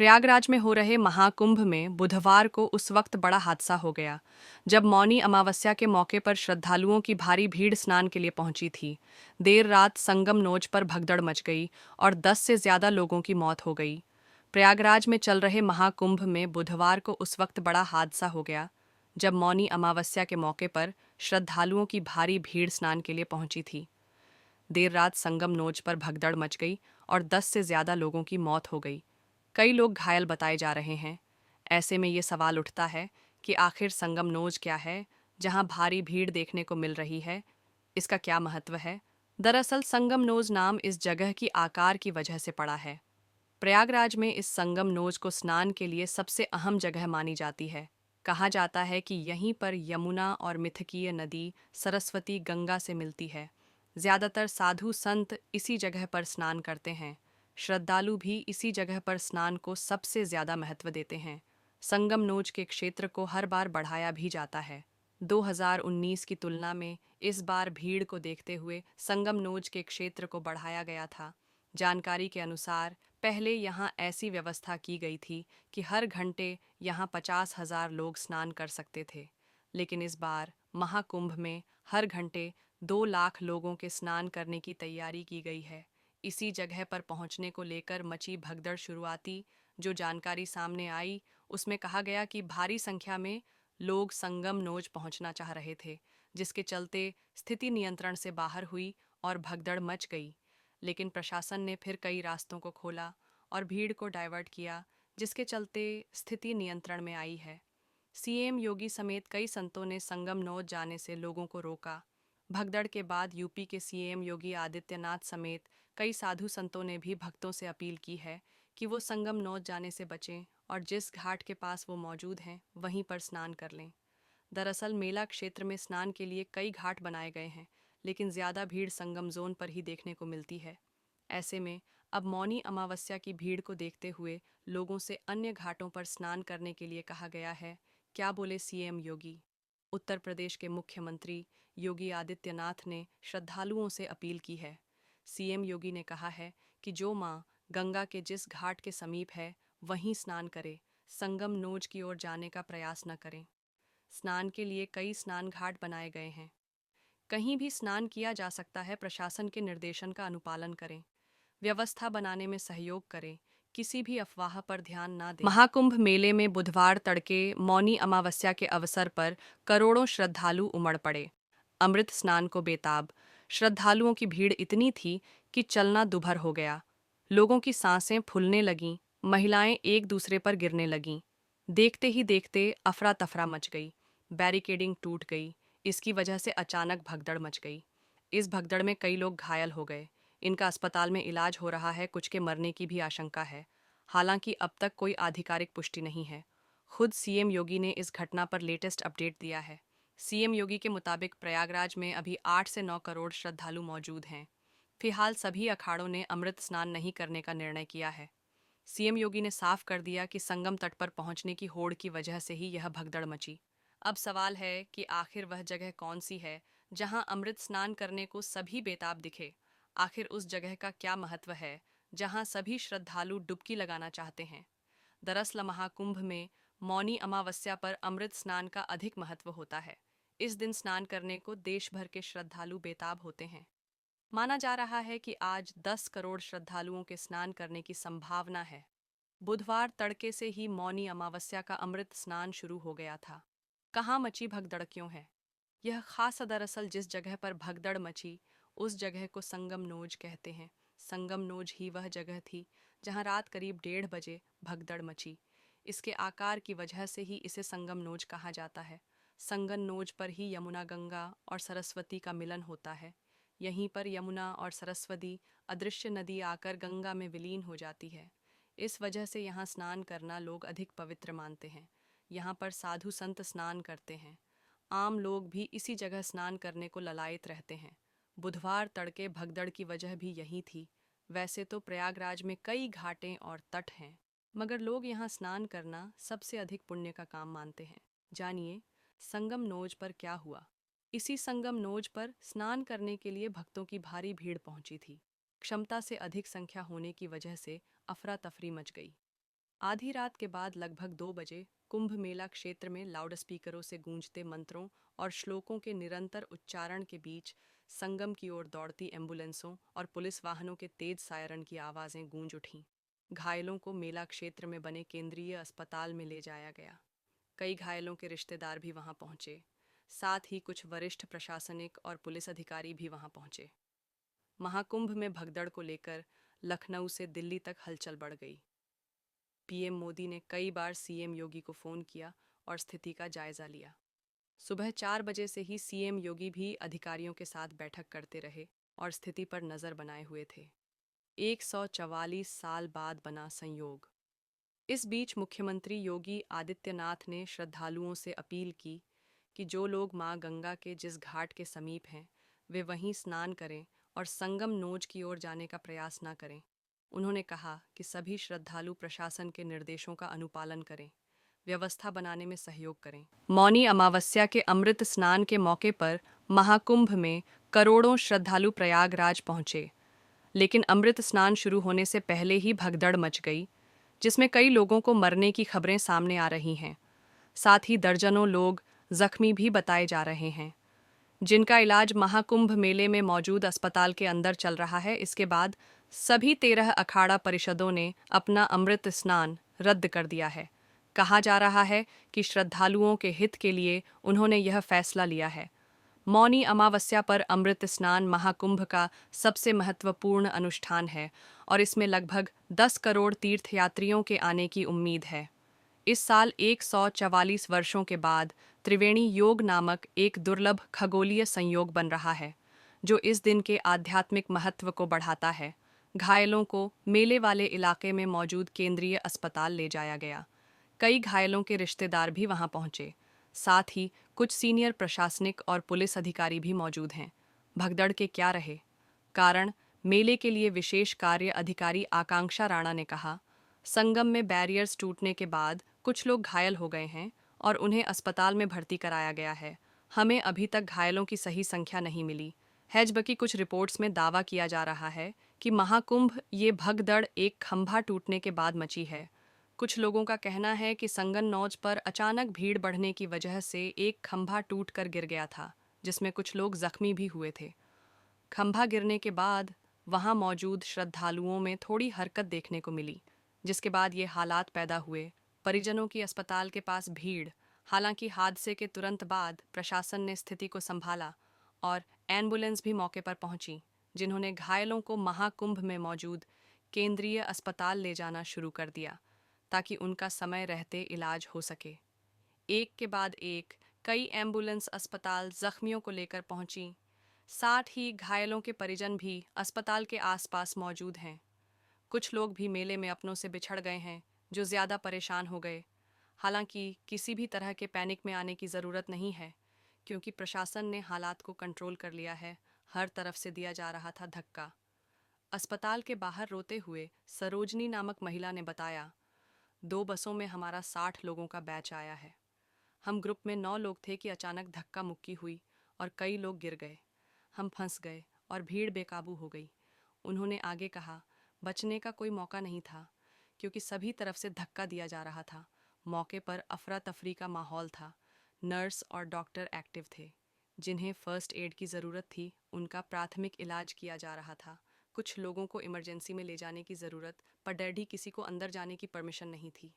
प्रयागराज में हो रहे महाकुंभ में बुधवार को उस वक्त बड़ा हादसा हो गया जब मौनी अमावस्या के मौके पर श्रद्धालुओं की भारी भीड़ स्नान के लिए पहुंची थी। देर रात संगम नोच पर भगदड़ मच गई और 10 से ज्यादा लोगों की मौत हो गई। प्रयागराज में चल रहे महाकुंभ में बुधवार को उस वक्त बड़ा हादसा हो गया जब मौनी अमावस्या के मौके पर श्रद्धालुओं की भारी भीड़ स्नान के लिए पहुंची थी। देर रात संगम नोच पर भगदड़ मच गई और 10 से ज्यादा लोगों की मौत हो गई। कई लोग घायल बताए जा रहे हैं। ऐसे में ये सवाल उठता है कि आखिर संगम नोज क्या है, जहां भारी भीड़ देखने को मिल रही है। इसका क्या महत्व है? दरअसल संगम नोज नाम इस जगह की आकार की वजह से पड़ा है। प्रयागराज में इस संगम नोज को स्नान के लिए सबसे अहम जगह मानी जाती है। कहा जाता है कि यहीं पर यमुना और मिथकीय नदी सरस्वती गंगा से मिलती है। ज्यादातर साधु संत इसी जगह पर स्नान करते हैं। श्रद्धालु भी इसी जगह पर स्नान को सबसे ज्यादा महत्व देते हैं। संगम नोज के क्षेत्र को हर बार बढ़ाया भी जाता है। 2019 की तुलना में इस बार भीड़ को देखते हुए संगम नोज के क्षेत्र को बढ़ाया गया था। जानकारी के अनुसार पहले यहां ऐसी व्यवस्था की गई थी कि हर घंटे यहां 50,000 लोग स्नान कर सकते थे, लेकिन इस बार महाकुंभ में हर घंटे 2 लाख लोगों के स्नान करने की तैयारी की गई है। इसी जगह पर पहुंचने को लेकर मची भगदड़। शुरुआती जो जानकारी सामने आई उसमें कहा गया कि भारी संख्या में लोग संगम नोज पहुंचना चाह रहे थे, जिसके चलते स्थिति नियंत्रण से बाहर हुई और भगदड़ मच गई। लेकिन प्रशासन ने फिर कई रास्तों को खोला और भीड़ को डाइवर्ट किया, जिसके चलते स्थिति नियंत्रण में आई है। सीएम योगी समेत कई संतों ने संगम नोच जाने से लोगों को रोका। भगदड़ के बाद यूपी के सीएम योगी आदित्यनाथ समेत कई साधु संतों ने भी भक्तों से अपील की है कि वो संगम नोच जाने से बचें और जिस घाट के पास वो मौजूद हैं वहीं पर स्नान कर लें। दरअसल मेला क्षेत्र में स्नान के लिए कई घाट बनाए गए हैं, लेकिन ज्यादा भीड़ संगम जोन पर ही देखने को मिलती है। ऐसे में अब मौनी अमावस्या की भीड़ को देखते हुए लोगों से अन्य घाटों पर स्नान करने के लिए कहा गया है। क्या बोले सीएम योगी? उत्तर प्रदेश के मुख्यमंत्री योगी आदित्यनाथ ने श्रद्धालुओं से अपील की है। सीएम योगी ने कहा है कि जो मां गंगा के जिस घाट के समीप है वहीं स्नान करे, संगम नोज की ओर जाने का प्रयास न करें। स्नान के लिए कई स्नान घाट बनाए गए हैं, कहीं भी स्नान किया जा सकता है। प्रशासन के निर्देशन का अनुपालन करें, व्यवस्था बनाने में सहयोग करें, किसी भी अफवाह पर ध्यान ना दें। महाकुंभ मेले में बुधवार तड़के मौनी अमावस्या के अवसर पर करोड़ों श्रद्धालु उमड़ पड़े। अमृत स्नान को बेताब श्रद्धालुओं की भीड़ इतनी थी कि चलना दुभर हो गया। लोगों की सांसें फूलने लगीं, महिलाएं एक दूसरे पर गिरने लगीं। देखते ही देखते अफरा तफरा मच गई, बैरिकेडिंग टूट गई। इसकी वजह से अचानक भगदड़ मच गई। इस भगदड़ में कई लोग घायल हो गए। इनका अस्पताल में इलाज हो रहा है, कुछ के मरने की भी आशंका है। हालांकि अब तक कोई आधिकारिक पुष्टि नहीं है। खुद सीएम योगी ने इस घटना पर लेटेस्ट अपडेट दिया है। सीएम योगी के मुताबिक प्रयागराज में अभी 8 से 9 करोड़ श्रद्धालु मौजूद हैं। फिलहाल सभी अखाड़ों ने अमृत स्नान नहीं करने का निर्णय किया है। सीएम योगी ने साफ कर दिया कि संगम तट पर पहुंचने की होड़ की वजह से ही यह भगदड़ मची। अब सवाल है कि आखिर वह जगह कौन सी है जहां अमृत स्नान करने को सभी बेताब दिखे। आखिर उस जगह का क्या महत्व है जहां सभी श्रद्धालु डुबकी लगाना चाहते हैं? दरअसल महाकुंभ में मौनी अमावस्या पर अमृत स्नान का अधिक महत्व होता है। इस दिन स्नान करने को देश भर के श्रद्धालु बेताब होते हैं। माना जा रहा है कि आज 10 करोड़ श्रद्धालुओं के स्नान करने की संभावना है। बुधवार तड़के से ही मौनी अमावस्या का अमृत स्नान शुरू हो गया था। कहाँ मची भगदड़ क्यों है? यह खास दरअसल जिस जगह पर भगदड़ मची उस जगह को संगम नोज कहते हैं। संगम नोज ही वह जगह थी जहां रात करीब 1:30 बजे भगदड़ मची। इसके आकार की वजह से ही इसे संगम नोज कहा जाता है। संगम नोज पर ही यमुना गंगा और सरस्वती का मिलन होता है। यहीं पर यमुना और सरस्वती अदृश्य नदी आकर गंगा में विलीन हो जाती है। इस वजह से यहाँ स्नान करना लोग अधिक पवित्र मानते हैं। यहाँ पर साधु संत स्नान करते हैं। आम लोग भी इसी जगह स्नान करने को ललायत रहते हैं। बुधवार तड़के भगदड़ की वजह भी यही थी। वैसे तो प्रयागराज में कई घाटें और तट हैं, मगर लोग यहाँ स्नान करना सबसे अधिक पुण्य का काम मानते हैं। जानिए संगम नोज पर क्या हुआ। इसी संगम नोज पर स्नान करने के लिए भक्तों की भारी भीड़ पहुंची थी। क्षमता से अधिक संख्या होने की वजह से अफरा तफरी मच गई। आधी रात के बाद लगभग 2 बजे कुंभ मेला क्षेत्र में लाउडस्पीकरों से गूंजते मंत्रों और श्लोकों के निरंतर उच्चारण के बीच संगम की ओर दौड़ती एम्बुलेंसों और पुलिस वाहनों के तेज सायरन की आवाजें गूंज उठीं। घायलों को मेला क्षेत्र में बने केंद्रीय अस्पताल में ले जाया गया। कई घायलों के रिश्तेदार भी वहां पहुंचे। साथ ही कुछ वरिष्ठ प्रशासनिक और पुलिस अधिकारी भी वहां पहुंचे। महाकुंभ में भगदड़ को लेकर लखनऊ से दिल्ली तक हलचल बढ़ गई। पीएम मोदी ने कई बार सीएम योगी को फोन किया और स्थिति का जायजा लिया। सुबह 4 बजे से ही सीएम योगी भी अधिकारियों के साथ बैठक करते रहे और स्थिति पर नजर बनाए हुए थे। 144 साल बाद बना संयोग। इस बीच मुख्यमंत्री योगी आदित्यनाथ ने श्रद्धालुओं से अपील की कि जो लोग मां गंगा के जिस घाट के समीप हैं वे वहीं स्नान करें और संगम नोज की ओर जाने का प्रयास न करें। उन्होंने कहा कि सभी श्रद्धालु प्रशासन के निर्देशों का अनुपालन करें, व्यवस्था बनाने में सहयोग करें। मौनी अमावस्या के अमृत स्नान के मौके पर महाकुंभ में करोड़ों श्रद्धालु प्रयागराज पहुंचे, लेकिन अमृत स्नान शुरू होने से पहले ही भगदड़ मच गई, जिसमें कई लोगों को मरने की खबरें सामने आ रही हैं। साथ ही दर्जनों लोग जख्मी भी बताए जा रहे हैं, जिनका इलाज महाकुंभ मेले में मौजूद अस्पताल के अंदर चल रहा है। इसके बाद सभी 13 अखाड़ा परिषदों ने अपना अमृत स्नान रद्द कर दिया है। कहा जा रहा है कि श्रद्धालुओं के हित के लिए उन्होंने यह फैसला लिया है। मौनी अमावस्या पर अमृत स्नान महाकुंभ का सबसे महत्वपूर्ण अनुष्ठान है और इसमें लगभग 10 करोड़ तीर्थयात्रियों के आने की उम्मीद है। इस साल 144 वर्षों के बाद त्रिवेणी योग नामक एक दुर्लभ खगोलीय संयोग बन रहा है, जो इस दिन के आध्यात्मिक महत्व को बढ़ाता है। घायलों को मेले वाले इलाके में मौजूद केंद्रीय अस्पताल ले जाया गया। कई घायलों के रिश्तेदार भी वहां पहुंचे। साथ ही कुछ सीनियर प्रशासनिक और पुलिस अधिकारी भी मौजूद हैं। भगदड़ के क्या रहे कारण? मेले के लिए विशेष कार्य अधिकारी आकांक्षा राणा ने कहा, संगम में बैरियर्स टूटने के बाद कुछ लोग घायल हो गए हैं और उन्हें अस्पताल में भर्ती कराया गया है। हमें अभी तक घायलों की सही संख्या नहीं मिली है, जबकि कुछ रिपोर्ट्स में दावा किया जा रहा है कि महाकुंभ ये भगदड़ एक खंभा टूटने के बाद मची है। कुछ लोगों का कहना है कि संगम नौज पर अचानक भीड़ बढ़ने की वजह से एक खंभा टूटकर गिर गया था, जिसमें कुछ लोग जख्मी भी हुए थे। खंभा गिरने के बाद वहां मौजूद श्रद्धालुओं में थोड़ी हरकत देखने को मिली, जिसके बाद ये हालात पैदा हुए। परिजनों की अस्पताल के पास भीड़। हालांकि हादसे के तुरंत बाद प्रशासन ने स्थिति को संभाला और एम्बुलेंस भी मौके पर पहुंची, जिन्होंने घायलों को महाकुंभ में मौजूद केंद्रीय अस्पताल ले जाना शुरू कर दिया ताकि उनका समय रहते इलाज हो सके। एक के बाद एक कई एम्बुलेंस अस्पताल जख्मियों को लेकर पहुंची। साथ ही घायलों के परिजन भी अस्पताल के आसपास मौजूद हैं। कुछ लोग भी मेले में अपनों से बिछड़ गए हैं, जो ज़्यादा परेशान हो गए। हालांकि किसी भी तरह के पैनिक में आने की ज़रूरत नहीं है, क्योंकि प्रशासन ने हालात को कंट्रोल कर लिया है। हर तरफ से दिया जा रहा था धक्का। अस्पताल के बाहर रोते हुए सरोजनी नामक महिला ने बताया, 2 बसों में हमारा 60 लोगों का बैच आया है। हम ग्रुप में 9 लोग थे कि अचानक धक्का मुक्की हुई और कई लोग गिर गए। हम फंस गए और भीड़ बेकाबू हो गई। उन्होंने आगे कहा, बचने का कोई मौका नहीं था, क्योंकि सभी तरफ से धक्का दिया जा रहा था। मौके पर अफरा तफरी का माहौल था। नर्स और डॉक्टर एक्टिव थे। जिन्हें फर्स्ट एड की ज़रूरत थी, उनका प्राथमिक इलाज किया जा रहा था। कुछ लोगों को इमरजेंसी में ले जाने की ज़रूरत, पर डर ही किसी को अंदर जाने की परमिशन नहीं थी।